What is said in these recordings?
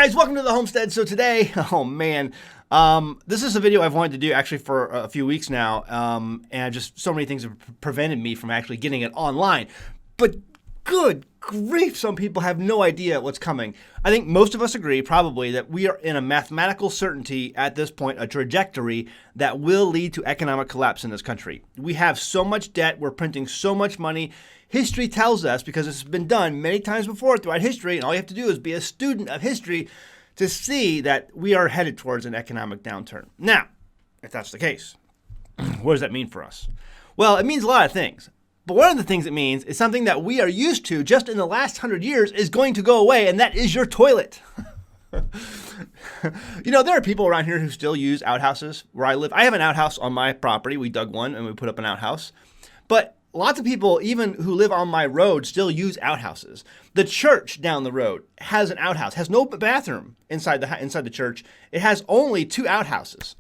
guys, welcome to the Homestead. So today, oh man, this is a video I've wanted to do actually for a few weeks now, and just so many things have prevented me from actually getting it online. But good grief, some people have no idea what's coming. I think most of us agree probably that we are in a mathematical certainty at this point, a trajectory that will lead to economic collapse in this country. We have so much debt, we're printing so much money. History tells us, because it's been done many times before throughout history, and all you have to do is be a student of history to see that we are headed towards an economic downturn. Now, if that's the case, what does that mean for us? Well, it means a lot of things. But one of the things it means is something that we are used to just in the last 100 years is going to go away, and that is your toilet. You know, there are people around here who still use outhouses where I live. I have an outhouse on my property. We dug one and we put up an outhouse. But lots of people, even who live on my road, still use outhouses. The church down the road has an outhouse, has no bathroom inside the church. It has only 2 outhouses.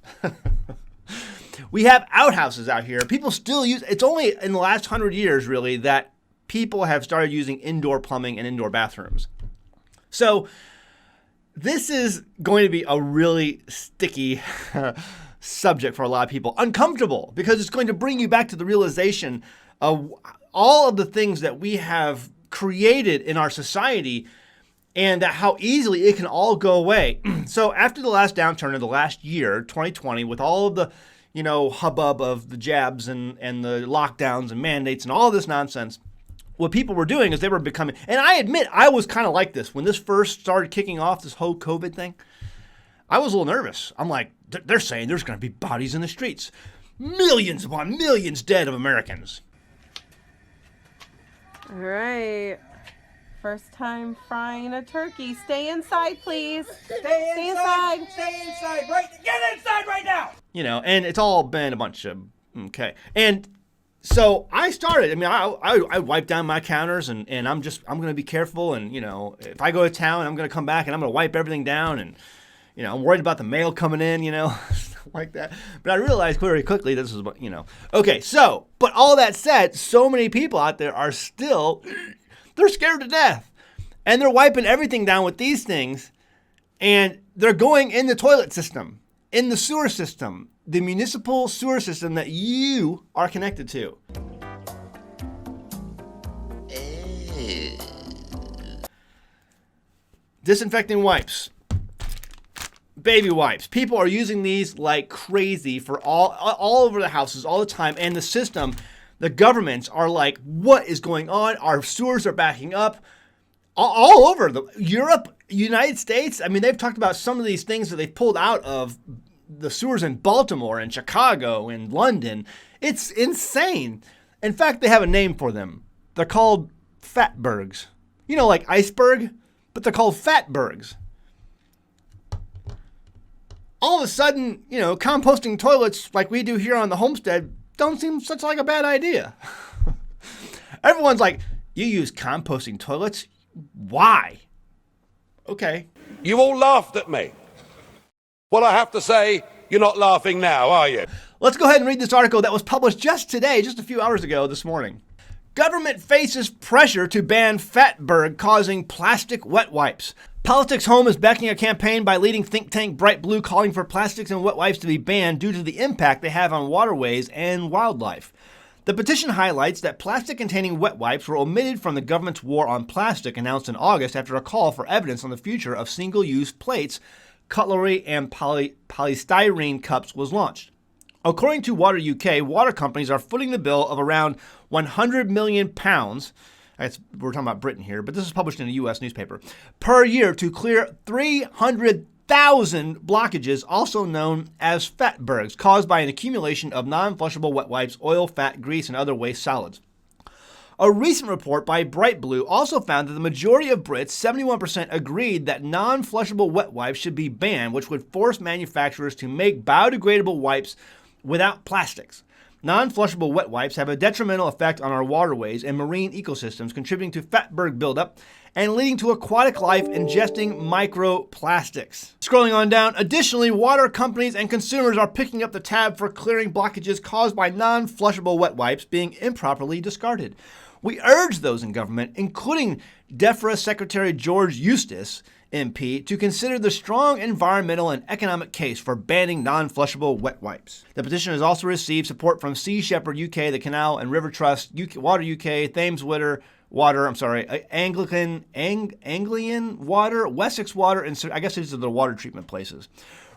We have outhouses out here. People still use, it's only in the last 100 years, really, that people have started using indoor plumbing and indoor bathrooms. So this is going to be a really sticky subject for a lot of people. Uncomfortable, because it's going to bring you back to the realization of all of the things that we have created in our society and how easily it can all go away. So after the last downturn of the last year, 2020, with all of the hubbub of the jabs and the lockdowns and mandates and all this nonsense, what people were doing is they were becoming, and I admit I was kind of like this when this first started kicking off, this whole COVID thing. I was a little nervous. I'm like, they're saying there's going to be bodies in the streets. Millions upon millions dead of Americans. All right. First time frying a turkey. Stay inside, please. Stay inside. Stay inside. Right. Get inside right now. And it's all been a bunch of, okay. And so I started, I wipe down my counters and I'm going to be careful. And, if I go to town, I'm going to come back and I'm going to wipe everything down. And, I'm worried about the mail coming in, stuff like that. But I realized very quickly this is what, Okay, so, but all that said, so many people out there are still, they're scared to death. And they're wiping everything down with these things. And they're going in the toilet system, in the sewer system, the municipal sewer system that you are connected to. Disinfecting wipes. Baby wipes. People are using these like crazy for all over the houses all the time. And the system, the governments are like, what is going on? Our sewers are backing up all over Europe, United States. They've talked about some of these things that they pulled out of the sewers in Baltimore and Chicago and London. It's insane. In fact, they have a name for them. They're called fatbergs. Like iceberg, but they're called fatbergs. All of a sudden, composting toilets like we do here on the Homestead don't seem such like a bad idea. Everyone's like, you use composting toilets? Why? Okay. You all laughed at me. Well, I have to say, you're not laughing now, are you? Let's go ahead and read this article that was published just today, just a few hours ago this morning. Government faces pressure to ban fatberg causing plastic wet wipes. Politics Home is backing a campaign by leading think tank Bright Blue calling for plastics and wet wipes to be banned due to the impact they have on waterways and wildlife. The petition highlights that plastic-containing wet wipes were omitted from the government's war on plastic announced in August after a call for evidence on the future of single-use plates, cutlery, and polystyrene cups was launched. According to Water UK, water companies are footing the bill of around £100 million. We're talking about Britain here, but this is published in a U.S. newspaper, per year to clear 300,000 blockages, also known as fatbergs, caused by an accumulation of non-flushable wet wipes, oil, fat, grease, and other waste solids. A recent report by Bright Blue also found that the majority of Brits, 71%, agreed that non-flushable wet wipes should be banned, which would force manufacturers to make biodegradable wipes without plastics. Non-flushable wet wipes have a detrimental effect on our waterways and marine ecosystems, contributing to fatberg buildup and leading to aquatic life ingesting microplastics. Scrolling on down, additionally, water companies and consumers are picking up the tab for clearing blockages caused by non-flushable wet wipes being improperly discarded. We urge those in government, including DEFRA Secretary George Eustice, MP to consider the strong environmental and economic case for banning non-flushable wet wipes. The petition has also received support from Sea Shepherd UK, the Canal and River Trust, Water UK, Thames Water, Anglian Water, Wessex Water, and I guess these are the water treatment places.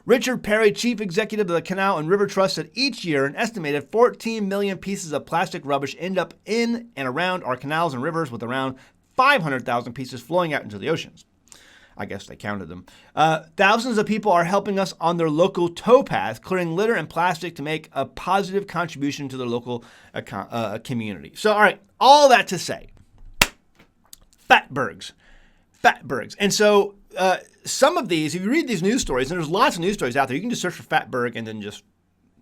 Richard Perry, chief executive of the Canal and River Trust, said each year an estimated 14 million pieces of plastic rubbish end up in and around our canals and rivers, with around 500,000 pieces flowing out into the oceans. I guess they counted them. Thousands of people are helping us on their local towpath, clearing litter and plastic to make a positive contribution to their local community. So, all right, all that to say, fatbergs. And so some of these, if you read these news stories, and there's lots of news stories out there, you can just search for fatberg and then just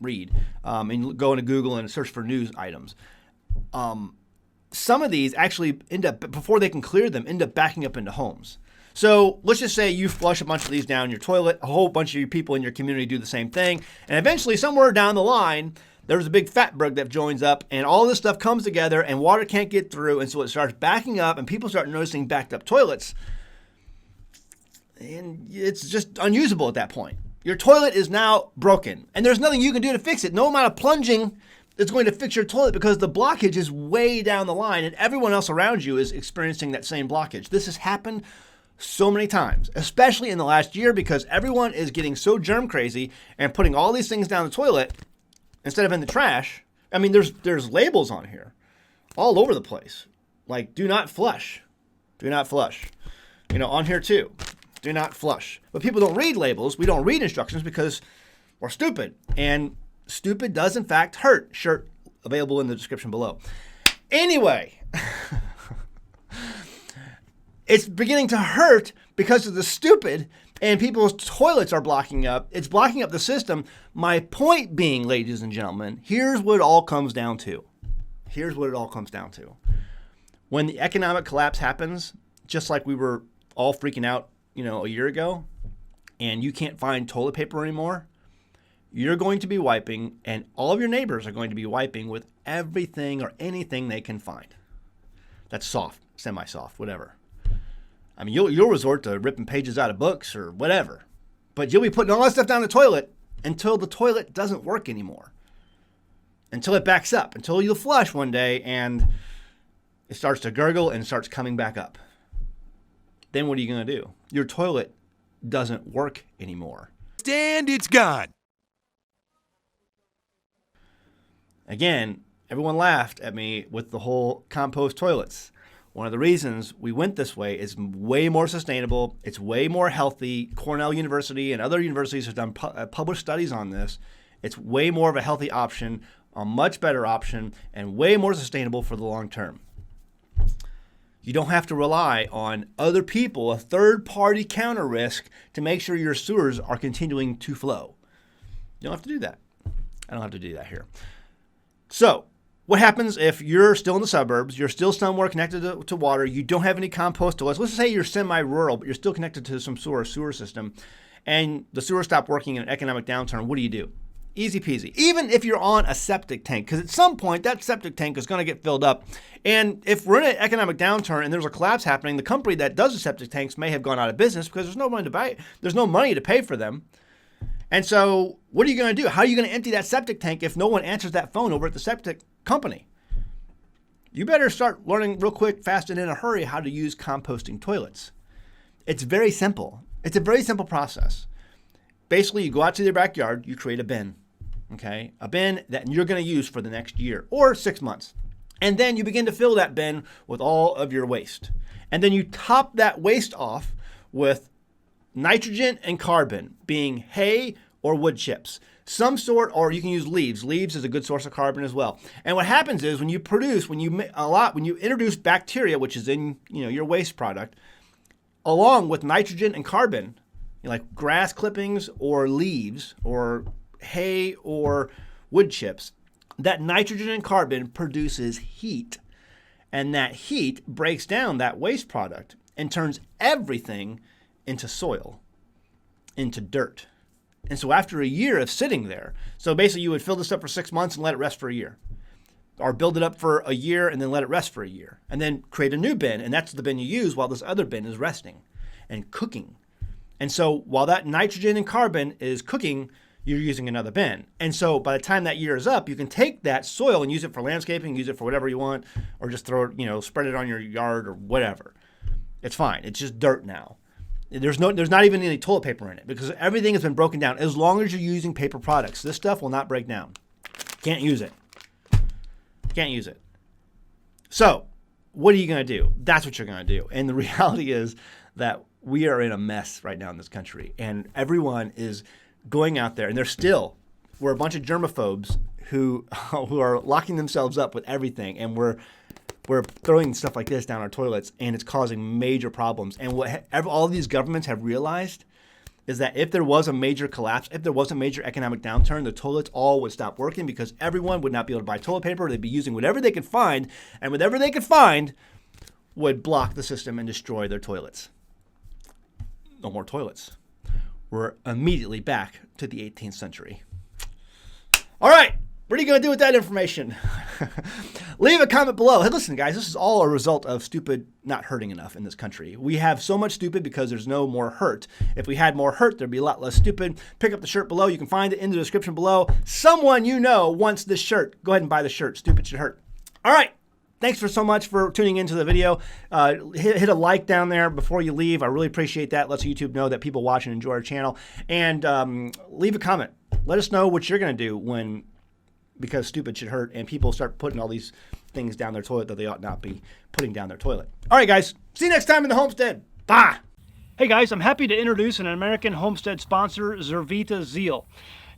read and go into Google and search for news items. Some of these actually end up, before they can clear them, end up backing up into homes. So let's just say you flush a bunch of these down your toilet, a whole bunch of your people in your community do the same thing, and eventually somewhere down the line, there's a big fatberg that joins up, and all this stuff comes together, and water can't get through, and so it starts backing up, and people start noticing backed up toilets, and it's just unusable at that point. Your toilet is now broken, and there's nothing you can do to fix it. No amount of plunging is going to fix your toilet because the blockage is way down the line, and everyone else around you is experiencing that same blockage. This has happened so many times, especially in the last year, because everyone is getting so germ crazy and putting all these things down the toilet instead of in the trash. I mean, there's labels on here all over the place, like do not flush. On here too, do not flush. But people don't read labels. We don't read instructions because we're stupid, and stupid does in fact hurt. Shirt available in the description below. Anyway. It's beginning to hurt because of the stupid, and people's toilets are blocking up. It's blocking up the system. My point being, ladies and gentlemen, here's what it all comes down to. When the economic collapse happens, just like we were all freaking out, a year ago, and you can't find toilet paper anymore, you're going to be wiping, and all of your neighbors are going to be wiping with everything or anything they can find. That's soft, semi-soft, whatever. I mean, you'll resort to ripping pages out of books or whatever, but you'll be putting all that stuff down the toilet until the toilet doesn't work anymore, until it backs up, until you flush one day and it starts to gurgle and starts coming back up. Then what are you going to do? Your toilet doesn't work anymore. And it's gone. Again, everyone laughed at me with the whole compost toilets. One of the reasons we went this way is way more sustainable. It's way more healthy. Cornell University and other universities have done published studies on this. It's way more of a healthy option, a much better option, and way more sustainable for the long term. You don't have to rely on other people, a third-party counter risk, to make sure your sewers are continuing to flow. You don't have to do that. I don't have to do that here. So, what happens if you're still in the suburbs, you're still somewhere connected to water, you don't have any compost toilets? Let's say you're semi-rural, but you're still connected to some sort of sewer system, and the sewer stopped working in an economic downturn. What do? Easy peasy. Even if you're on a septic tank, because at some point that septic tank is going to get filled up. And if we're in an economic downturn and there's a collapse happening, the company that does the septic tanks may have gone out of business because there's no money to buy. There's no money to pay for them. And so what are you going to do? How are you going to empty that septic tank if no one answers that phone over at the septic company? You better start learning real quick, fast, and in a hurry how to use composting toilets. It's very simple. It's a very simple process. Basically, you go out to your backyard, you create a bin. Okay, a bin that you're going to use for the next year or 6 months. And then you begin to fill that bin with all of your waste. And then you top that waste off with nitrogen and carbon, being hay or wood chips. Some sort, or you can use leaves. Leaves is a good source of carbon as well. And what happens is when you introduce bacteria, which is in your waste product, along with nitrogen and carbon, like grass clippings or leaves or hay or wood chips, that nitrogen and carbon produces heat, and that heat breaks down that waste product and turns everything into soil, into dirt. And so after a year of sitting there, so basically you would fill this up for 6 months and let it rest for a year, or build it up for a year and then let it rest for a year, and then create a new bin, and that's the bin you use while this other bin is resting and cooking And so while that nitrogen and carbon is cooking, you're using another bin. And so by the time that year is up, you can take that soil and use it for landscaping, use it for whatever you want, or just throw it, spread it on your yard or whatever. It's fine. It's just dirt now. There's not even any toilet paper in it because everything has been broken down. As long as you're using paper products, this stuff will not break down. Can't use it. Can't use it. So what are you going to do? That's what you're going to do. And the reality is that we are in a mess right now in this country, and everyone is going out there, and we're a bunch of germaphobes who are locking themselves up with everything, and we're throwing stuff like this down our toilets, and it's causing major problems. And what all of these governments have realized is that if there was a major collapse, if there was a major economic downturn, the toilets all would stop working because everyone would not be able to buy toilet paper. They'd be using whatever they could find, and whatever they could find would block the system and destroy their toilets. No more toilets. We're immediately back to the 18th century. All right. What are you going to do with that information? Leave a comment below. Hey, listen, guys, this is all a result of stupid not hurting enough in this country. We have so much stupid because there's no more hurt. If we had more hurt, there'd be a lot less stupid. Pick up the shirt below. You can find it in the description below. Someone you know wants this shirt. Go ahead and buy the shirt. Stupid should hurt. All right. Thanks so much for tuning into the video. Hit a like down there before you leave. I really appreciate that. Lets YouTube know that people watch and enjoy our channel. And leave a comment. Let us know what you're going to do because stupid should hurt and people start putting all these things down their toilet that they ought not be putting down their toilet. All right, guys. See you next time in the Homestead. Bye. Hey, guys. I'm happy to introduce an American Homestead sponsor, Zervita Zeal.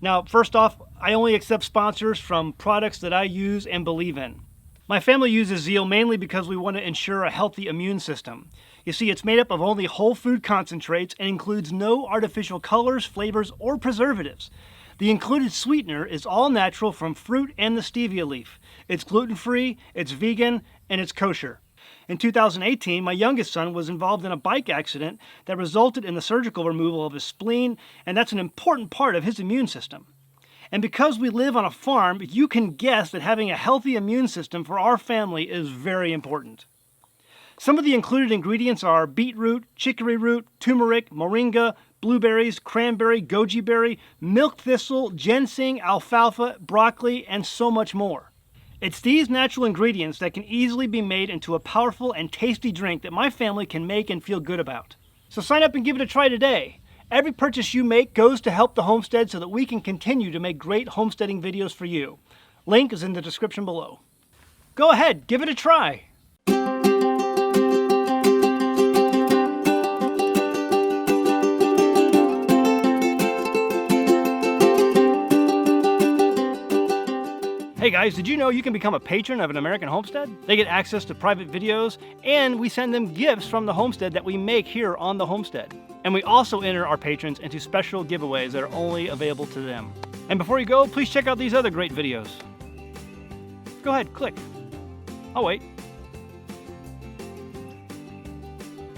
Now, first off, I only accept sponsors from products that I use and believe in. My family uses Zeal mainly because we want to ensure a healthy immune system. You see, it's made up of only whole food concentrates and includes no artificial colors, flavors, or preservatives. The included sweetener is all natural from fruit and the stevia leaf. It's gluten-free, it's vegan, and it's kosher. In 2018, my youngest son was involved in a bike accident that resulted in the surgical removal of his spleen, and that's an important part of his immune system. And because we live on a farm, you can guess that having a healthy immune system for our family is very important. Some of the included ingredients are beetroot, chicory root, turmeric, moringa, blueberries, cranberry, goji berry, milk thistle, ginseng, alfalfa, broccoli, and so much more. It's these natural ingredients that can easily be made into a powerful and tasty drink that my family can make and feel good about. So sign up and give it a try today. Every purchase you make goes to help the homestead so that we can continue to make great homesteading videos for you. Link is in the description below. Go ahead, give it a try. Hey guys, did you know you can become a patron of an American Homestead? They get access to private videos, and we send them gifts from the homestead that we make here on the homestead. And we also enter our patrons into special giveaways that are only available to them. And before you go, please check out these other great videos. Go ahead, click. I'll wait.